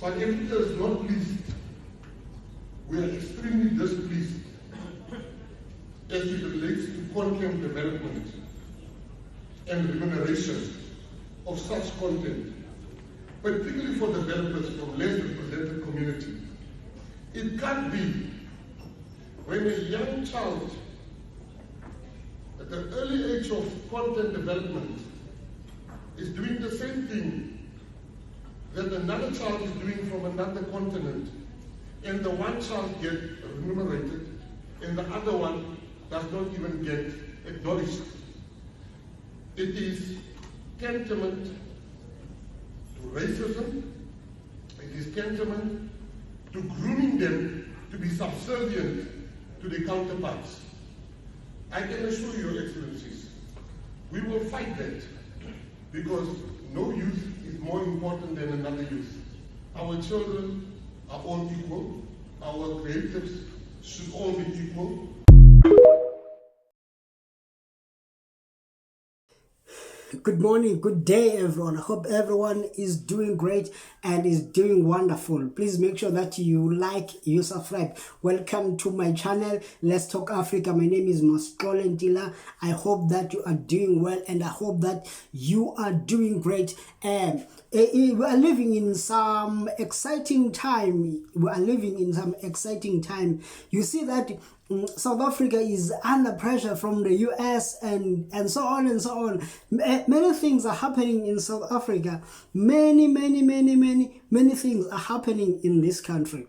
South Africa is not pleased. We are extremely displeased as it relates to content development and remuneration of such content, particularly for developers from less represented communities. It can't be when a young child at the early age of content development is doing the same thing that another child is doing from another continent, and the one child gets remunerated and the other one does not even get acknowledged. It is tantamount to racism. It is tantamount to grooming them to be subservient to their counterparts. I can assure you, Your Excellencies, we will fight that, because no youth is more important than another youth. Our children are all equal. Our creatives should all be equal. Good morning, good day everyone. I hope everyone is doing great and is doing wonderful. Please make sure that you like, you subscribe. Welcome to my channel, Let's Talk Africa. My name is Mascolo Ntila. I hope that you are doing well and I hope that you are doing great. We are living in some exciting time. You see that South Africa is under pressure from the US and so on and so on. Many things are happening in South Africa. Many things are happening in this country.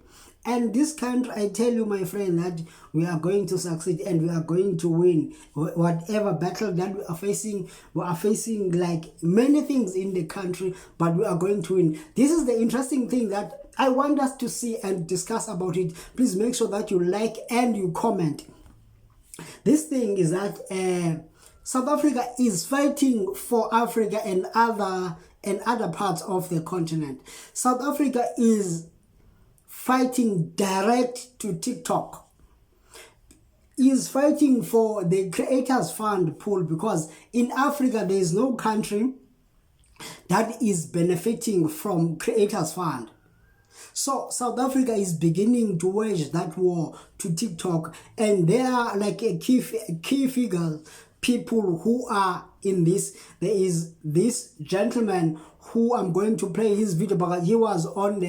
And this country, I tell you, my friend, that we are going to succeed and we are going to win. Whatever battle that we are facing like many things in the country, but we are going to win. This is the interesting thing that I want us to see and discuss about it. Please make sure that you like and you comment. This thing is that South Africa is fighting for Africa and other parts of the continent. South Africa is fighting direct to TikTok. Is fighting for the Creators Fund pool, because in Africa there is no country that is benefiting from Creators Fund. So South Africa is beginning to wage that war to TikTok, and there are like a key figures, people who are in this. There is this gentleman who I'm going to play his video, because he was on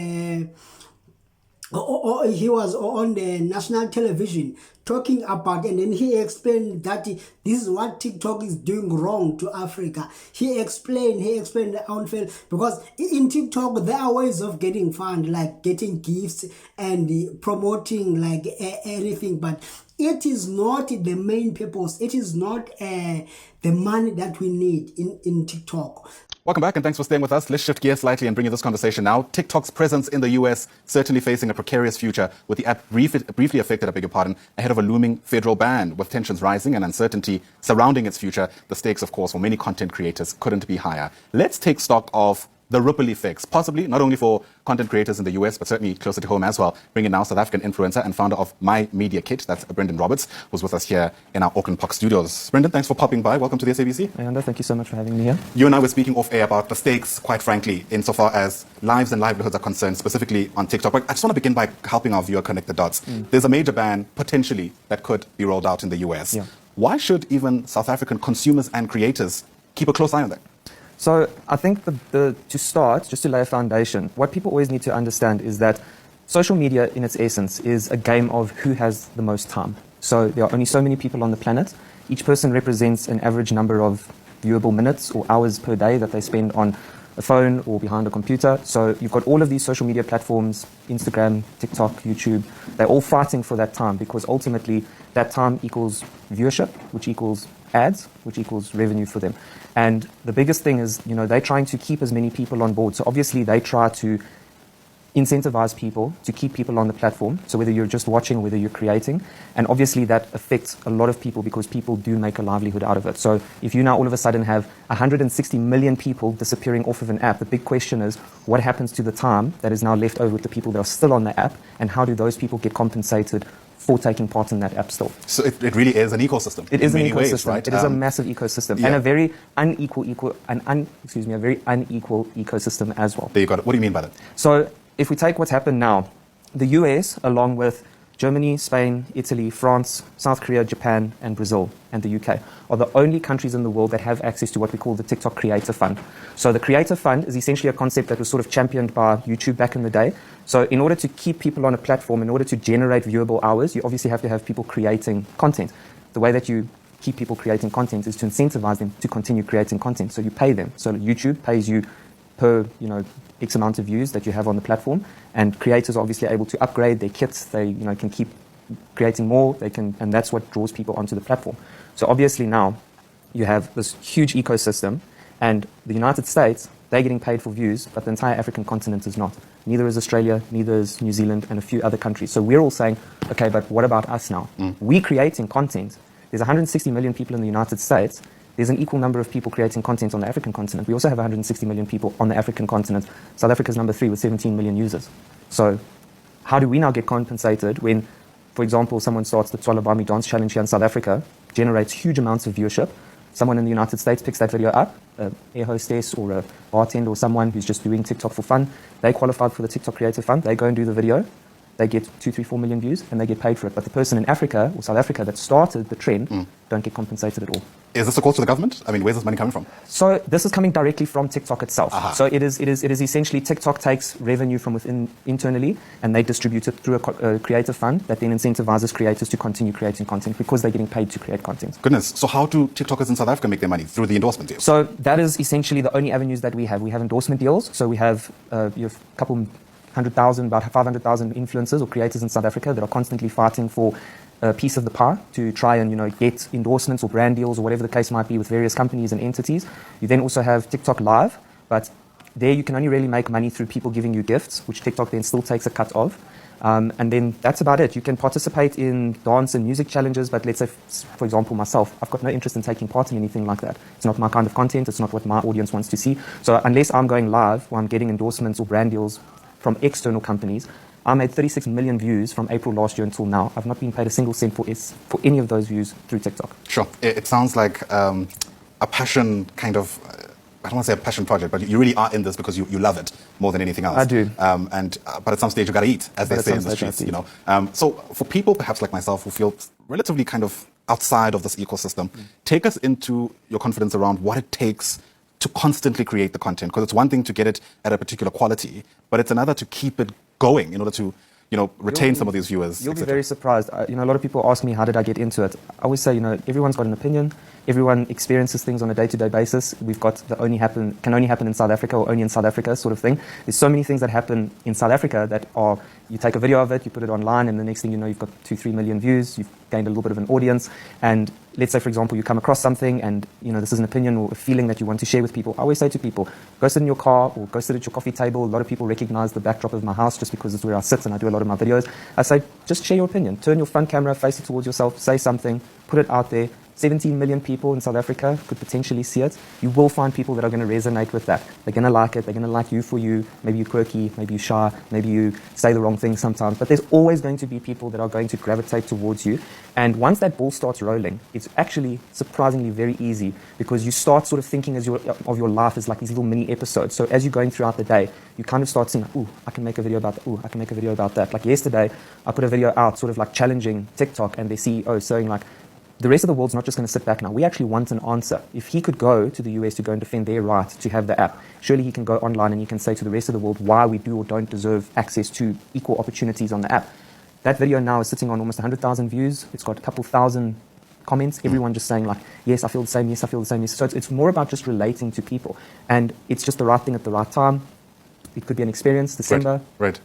the national television talking about, and then he explained that this is what TikTok is doing wrong to Africa. He explained the unfair, because in TikTok there are ways of getting fund, like getting gifts and promoting like anything, but it is not the main purpose. It is not the money that we need in TikTok. Welcome back and thanks for staying with us. Let's shift gears slightly and bring you this conversation now. TikTok's presence in the US certainly facing a precarious future, with the app briefly affected, ahead of a looming federal ban. With tensions rising and uncertainty surrounding its future, the stakes, of course, for many content creators couldn't be higher. Let's take stock of the ripple effects, possibly not only for content creators in the US, but certainly closer to home as well. Bringing now South African influencer and founder of My Media Kit, that's Brendan Roberts, who's with us here in our Auckland Park studios. Brendan, thanks for popping by. Welcome to the SABC. Ayanda, thank you so much for having me here. You and I were speaking off air about the stakes, quite frankly, insofar as lives and livelihoods are concerned, specifically on TikTok. But I just want to begin by helping our viewer connect the dots. There's a major ban, potentially, that could be rolled out in the US. Yeah. Why should even South African consumers and creators keep a close eye on that? So I think to start, just to lay a foundation, what people always need to understand is that social media in its essence is a game of who has the most time. So there are only so many people on the planet. Each person represents an average number of viewable minutes or hours per day that they spend on a phone or behind a computer. So you've got all of these social media platforms, Instagram, TikTok, YouTube, they're all fighting for that time, because ultimately that time equals viewership, which equals ads, which equals revenue for them. And the biggest thing is, they're trying to keep as many people on board. So obviously they try to incentivize people to keep people on the platform. So whether you're just watching, whether you're creating, and obviously that affects a lot of people, because people do make a livelihood out of it. So if you now all of a sudden have 160 million people disappearing off of an app, the big question is, what happens to the time that is now left over with the people that are still on the app, and how do those people get compensated for taking part in that app still? So it really is an ecosystem. It is an ecosystem, ways, right? It is a massive ecosystem, and a very unequal ecosystem as well. There you got it. What do you mean by that? So if we take what's happened now, the US, along with Germany, Spain, Italy, France, South Korea, Japan, and Brazil, and the UK, are the only countries in the world that have access to what we call the TikTok Creator Fund. So the Creator Fund is essentially a concept that was sort of championed by YouTube back in the day. So in order to keep people on a platform, in order to generate viewable hours, you obviously have to have people creating content. The way that you keep people creating content is to incentivize them to continue creating content. So you pay them. So YouTube pays you per, X amount of views that you have on the platform, and creators are obviously able to upgrade their kits. They, can keep creating more. And that's what draws people onto the platform. So obviously now you have this huge ecosystem, and the United States, they're getting paid for views, but the entire African continent is not. Neither is Australia, neither is New Zealand, and a few other countries. So we're all saying, okay, but what about us now? We creating content. There's 160 million people in the United States. There's an equal number of people creating content on the African continent. We also have 160 million people on the African continent. South Africa's number 3 with 17 million users. So how do we now get compensated when, for example, someone starts the Tswala Bami dance challenge here in South Africa, generates huge amounts of viewership, someone in the United States picks that video up, an air hostess or a bartender or someone who's just doing TikTok for fun, they qualified for the TikTok Creator Fund, they go and do the video, they get 2, 3, 4 million views, and they get paid for it. But the person in Africa or South Africa that started the trend don't get compensated at all. Is this a call to the government? I mean, where's this money coming from? So this is coming directly from TikTok itself. Aha. So it is essentially TikTok takes revenue from within internally, and they distribute it through a creator fund that then incentivizes creators to continue creating content because they're getting paid to create content. Goodness. So how do TikTokers in South Africa make their money? Through the endorsement deals? So that is essentially the only avenues that we have. We have endorsement deals. So we have a couple 100,000, about 500,000 influencers or creators in South Africa that are constantly fighting for a piece of the pie to try and get endorsements or brand deals or whatever the case might be with various companies and entities. You then also have TikTok Live, but there you can only really make money through people giving you gifts, which TikTok then still takes a cut of. And then that's about it. You can participate in dance and music challenges, but let's say, for example, myself, I've got no interest in taking part in anything like that. It's not my kind of content. It's not what my audience wants to see. So unless I'm going live or I'm getting endorsements or brand deals from external companies, I made 36 million views from April last year until now. I've not been paid a single cent for any of those views through TikTok. Sure. It sounds like a passion kind of, I don't want to say a passion project, but you really are in this because you love it more than anything else. I do. But at some stage you got to eat, as they say in the streets. So for people perhaps like myself who feel relatively kind of outside of this ecosystem, take us into your confidence around what it takes to constantly create the content, because it's one thing to get it at a particular quality, but it's another to keep it going in order to retain some of these viewers. You'll be very surprised. A lot of people ask me, how did I get into it? I always say, everyone's got an opinion. Everyone experiences things on a day-to-day basis. We've got can only happen in South Africa or only in South Africa sort of thing. There's so many things that happen in South Africa that are, you take a video of it, you put it online, and the next thing you know, you've got 2-3 million views, you've gained a little bit of an audience. And let's say, for example, you come across something and, this is an opinion or a feeling that you want to share with people. I always say to people, go sit in your car or go sit at your coffee table. A lot of people recognize the backdrop of my house just because it's where I sit and I do a lot of my videos. I say, just share your opinion. Turn your front camera, face it towards yourself, say something, put it out there. 17 million people in South Africa could potentially see it. You will find people that are going to resonate with that. They're going to like it. They're going to like you for you. Maybe you're quirky. Maybe you're shy. Maybe you say the wrong thing sometimes. But there's always going to be people that are going to gravitate towards you. And once that ball starts rolling, it's actually surprisingly very easy because you start sort of thinking of your life as like these little mini episodes. So as you're going throughout the day, you kind of start saying, ooh, I can make a video about that. Ooh, I can make a video about that. Like yesterday, I put a video out sort of like challenging TikTok and their CEO saying like, the rest of the world's not just going to sit back now. We actually want an answer. If he could go to the US to go and defend their right to have the app, surely he can go online and he can say to the rest of the world why we do or don't deserve access to equal opportunities on the app. That video now is sitting on almost 100,000 views. It's got a couple thousand comments, everyone just saying like, yes, I feel the same, yes, I feel the same. Yes. So it's more about just relating to people. And it's just the right thing at the right time. It could be an experience, December. Right.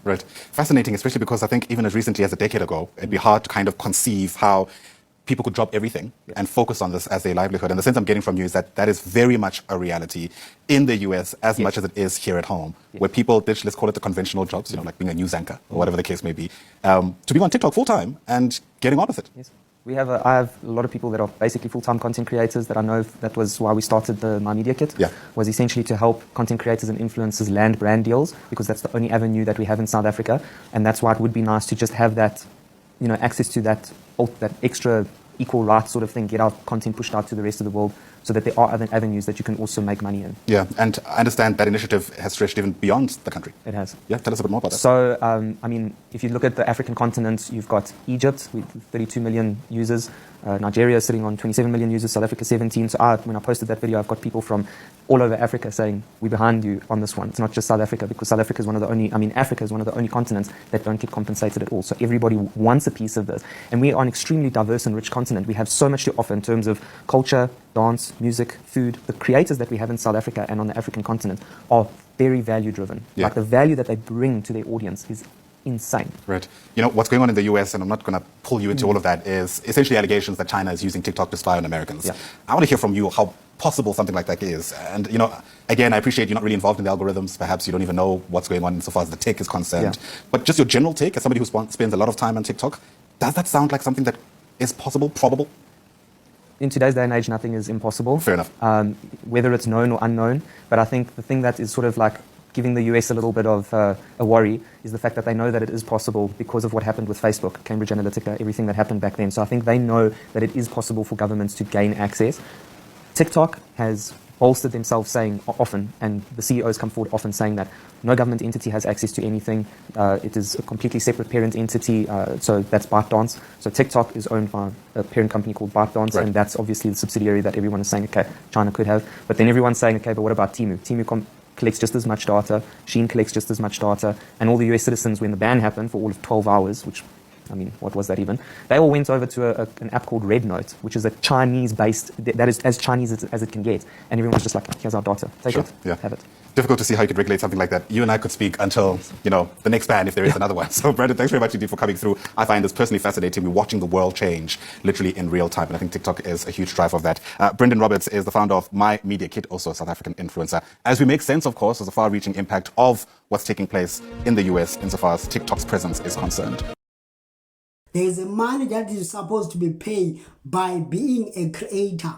Fascinating, especially because I think even as recently as a decade ago, it'd be hard to kind of conceive how people could drop everything and focus on this as their livelihood. And the sense I'm getting from you is that that is very much a reality in the US as much as it is here at home, where people ditch, let's call it the conventional jobs, like being a news anchor or whatever the case may be, to be on TikTok full time and getting on with it. Yes. I have a lot of people that are basically full-time content creators that I know. That was why we started the My Media Kit, was essentially to help content creators and influencers land brand deals, because that's the only avenue that we have in South Africa. And that's why it would be nice to just have that, access to that extra equal rights sort of thing, get our content pushed out to the rest of the world so that there are other avenues that you can also make money in. Yeah, and I understand that initiative has stretched even beyond the country. It has. Yeah, tell us a bit more about that. So, I mean, if you look at the African continent, you've got Egypt with 32 million users, Nigeria is sitting on 27 million users, South Africa 17. So when I posted that video, I've got people from all over Africa saying, we're behind you on this one. It's not just South Africa, because South Africa is one of the only, Africa is one of the only continents that don't get compensated at all. So everybody wants a piece of this. And we are an extremely diverse and rich continent. We have so much to offer in terms of culture, dance, music, food. The creators that we have in South Africa and on the African continent are very value driven. Yeah. Like the value that they bring to their audience is insane. Right. You know, what's going on in the US, and I'm not going to pull you into all of that, is essentially allegations that China is using TikTok to spy on Americans. Yeah. I want to hear from you how possible something like that is. And, you know, again, I appreciate you're not really involved in the algorithms. Perhaps you don't even know what's going on insofar as the tech is concerned. Yeah. But just your general take as somebody who spends a lot of time on TikTok, does that sound like something that is possible, probable? In today's day and age, nothing is impossible. Fair enough. Whether it's known or unknown. But I think the thing that is sort of like giving the US a little bit of a worry is the fact that they know that it is possible because of what happened with Facebook, Cambridge Analytica, everything that happened back then. So I think they know that it is possible for governments to gain access. TikTok has bolstered themselves saying often, and the CEOs come forward often saying that no government entity has access to anything. It is a completely separate parent entity, so that's ByteDance. So TikTok is owned by a parent company called ByteDance, Right. and that's obviously the subsidiary that everyone is saying, okay, China could have. But then everyone's saying, okay, but what about Temu? Temu collects just as much data, Shein collects just as much data, and all the US citizens, when the ban happened for all of 12 hours, which, I mean, what was that even? They all went over to an app called RedNote, which is a Chinese-based, that is as Chinese as it can get. And everyone's just like, here's our data. Take Sure, it, yeah. have it. Difficult to see how you could regulate something like that. You and I could speak until, you know, the next ban, if there is another one. So, Brandon, thanks very much indeed for coming through. I find this personally fascinating. We're watching the world change literally in real time, and I think TikTok is a huge driver of that. Brendan Roberts is the founder of My Media Kit, also a South African influencer. As we make sense, of course, of the far-reaching impact of what's taking place in the US insofar as TikTok's presence is concerned. There is a money that is supposed to be paid by being a creator,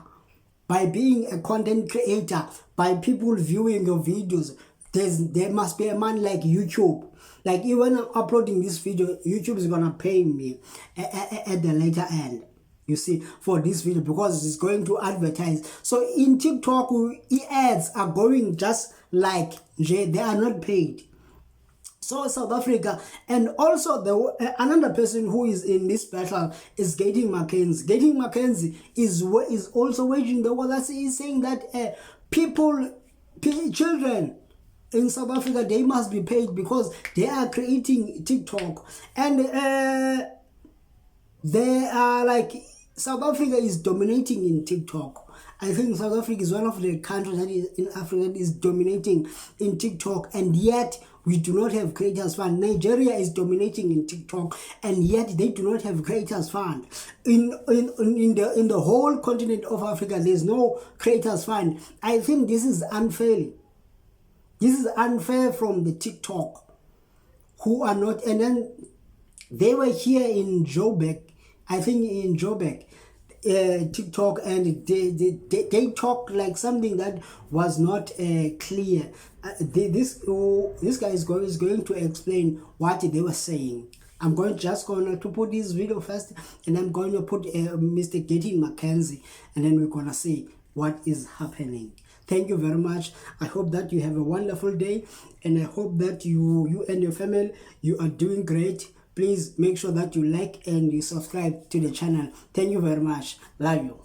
by being a content creator, by people viewing your videos. There must be a money like YouTube. Like even I'm uploading this video, YouTube is gonna pay me at the later end. You see, for this video, because it's going to advertise. So in TikTok, ads are going just like they are not paid. So South Africa, and also another person who is in this battle is Gaytin MacKenzie. Gaytin MacKenzie is also waging the war. He's saying that children in South Africa, they must be paid because they are creating TikTok, and they are like, South Africa is dominating in TikTok. I think South Africa is one of the countries that is in Africa that is dominating in TikTok, and yet we do not have creators fund. Nigeria is dominating in TikTok, and yet they do not have creators fund. In the whole continent of Africa, there's no creators fund. I think this is unfair. This is unfair from the TikTok, who are not. And then they were here in Joburg, I think in Joburg, TikTok, and they talked like something that was not clear. This guy is going to explain what they were saying. I'm going to put this video first, and I'm going to put Mr. Gaytin MacKenzie, and then we're gonna see what is happening. Thank you very much. I hope that you have a wonderful day, and I hope that you and your family, you are doing great. Please make sure that you like and you subscribe to the channel. Thank you very much. Love you.